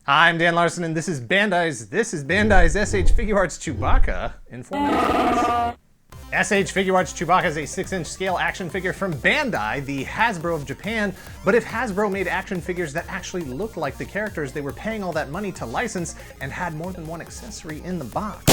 Hi, I'm Dan Larson, and this is Bandai's SH Figuarts Chewbacca Informative. SH Figuarts Chewbacca is a 6-inch scale action figure from Bandai, the Hasbro of Japan, but if Hasbro made action figures that actually looked like the characters they were paying all that money to license and had more than one accessory in the box.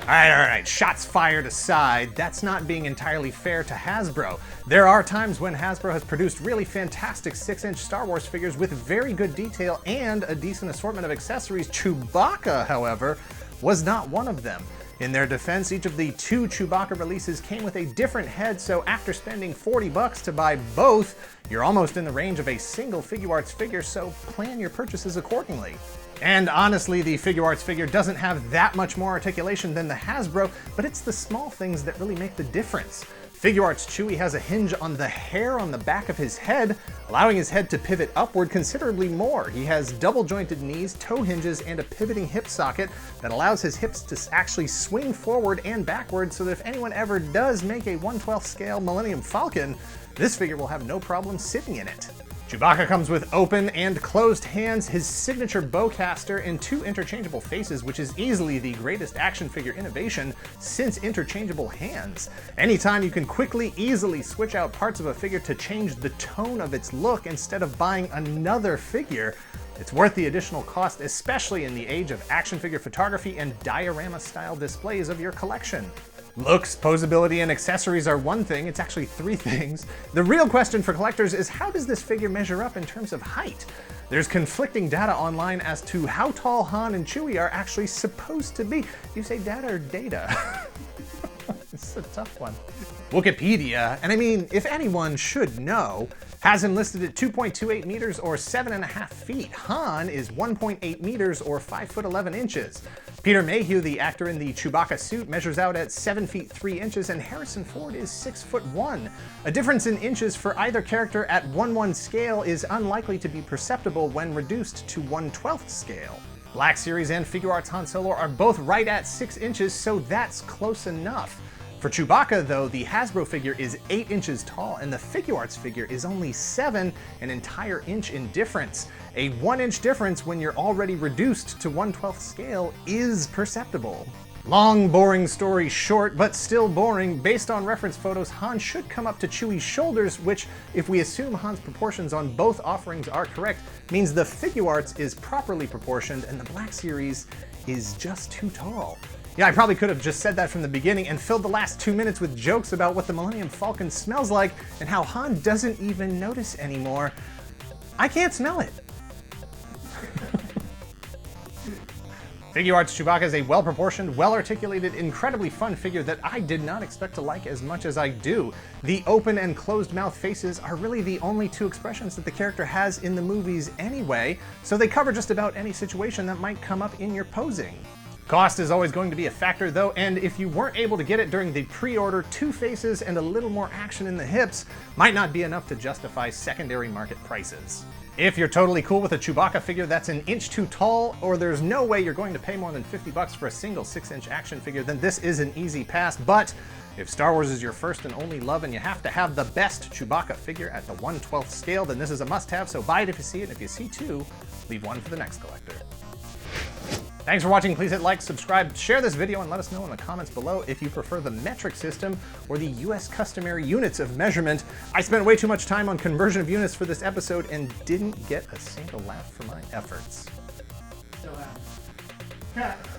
Alright, shots fired aside, that's not being entirely fair to Hasbro. There are times when Hasbro has produced really fantastic 6-inch Star Wars figures with very good detail and a decent assortment of accessories. Chewbacca, however, was not one of them. In their defense, each of the 2 Chewbacca releases came with a different head, so after spending $40 to buy both, you're almost in the range of a single Figuarts figure, so plan your purchases accordingly. And honestly, the Figuarts figure doesn't have that much more articulation than the Hasbro, but it's the small things that really make the difference. Figuarts Chewie has a hinge on the hair on the back of his head, allowing his head to pivot upward considerably more. He has double jointed knees, toe hinges, and a pivoting hip socket that allows his hips to actually swing forward and backward, so that if anyone ever does make a 1/12 scale Millennium Falcon, this figure will have no problem sitting in it. Chewbacca comes with open and closed hands, his signature bowcaster, and 2 interchangeable faces, which is easily the greatest action figure innovation since interchangeable hands. Anytime you can quickly, easily switch out parts of a figure to change the tone of its look instead of buying another figure, it's worth the additional cost, especially in the age of action figure photography and diorama-style displays of your collection. Looks, posability, and accessories are one thing. It's actually 3 things. The real question for collectors is, how does this figure measure up in terms of height? There's conflicting data online as to how tall Han and Chewie are actually supposed to be. You say data or data? It's a tough one. Wikipedia, and I mean, if anyone should know, has him listed at 2.28 meters or 7.5 feet. Han is 1.8 meters or 5 foot 11 inches. Peter Mayhew, the actor in the Chewbacca suit, measures out at 7 feet 3 inches, and Harrison Ford is 6 foot 1. A difference in inches for either character at 1/1 scale is unlikely to be perceptible when reduced to 1/12 scale. Black Series and Figuarts Han Solo are both right at 6 inches, so that's close enough. For Chewbacca, though, the Hasbro figure is 8 inches tall, and the Figuarts figure is only 7, an entire inch in difference. A 1-inch difference when you're already reduced to 1/12 scale is perceptible. Long, boring story short, but still boring. Based on reference photos, Han should come up to Chewie's shoulders, which, if we assume Han's proportions on both offerings are correct, means the Figuarts is properly proportioned and the Black Series is just too tall. Yeah, I probably could have just said that from the beginning and filled the last 2 minutes with jokes about what the Millennium Falcon smells like and how Han doesn't even notice anymore. I can't smell it. Figuarts Chewbacca is a well-proportioned, well-articulated, incredibly fun figure that I did not expect to like as much as I do. The open and closed mouth faces are really the only 2 expressions that the character has in the movies anyway, so they cover just about any situation that might come up in your posing. Cost is always going to be a factor though, and if you weren't able to get it during the pre-order, 2 faces and a little more action in the hips might not be enough to justify secondary market prices. If you're totally cool with a Chewbacca figure that's an inch too tall, or there's no way you're going to pay more than $50 for a single 6-inch action figure, then this is an easy pass. But if Star Wars is your first and only love and you have to have the best Chewbacca figure at the 1/12 scale, then this is a must-have, so buy it if you see it, and if you see 2, leave 1 for the next collector. Thanks for watching. Please hit like, subscribe, share this video, and let us know in the comments below if you prefer the metric system or the US customary units of measurement. I spent way too much time on conversion of units for this episode and didn't get a single laugh for my efforts. Still have.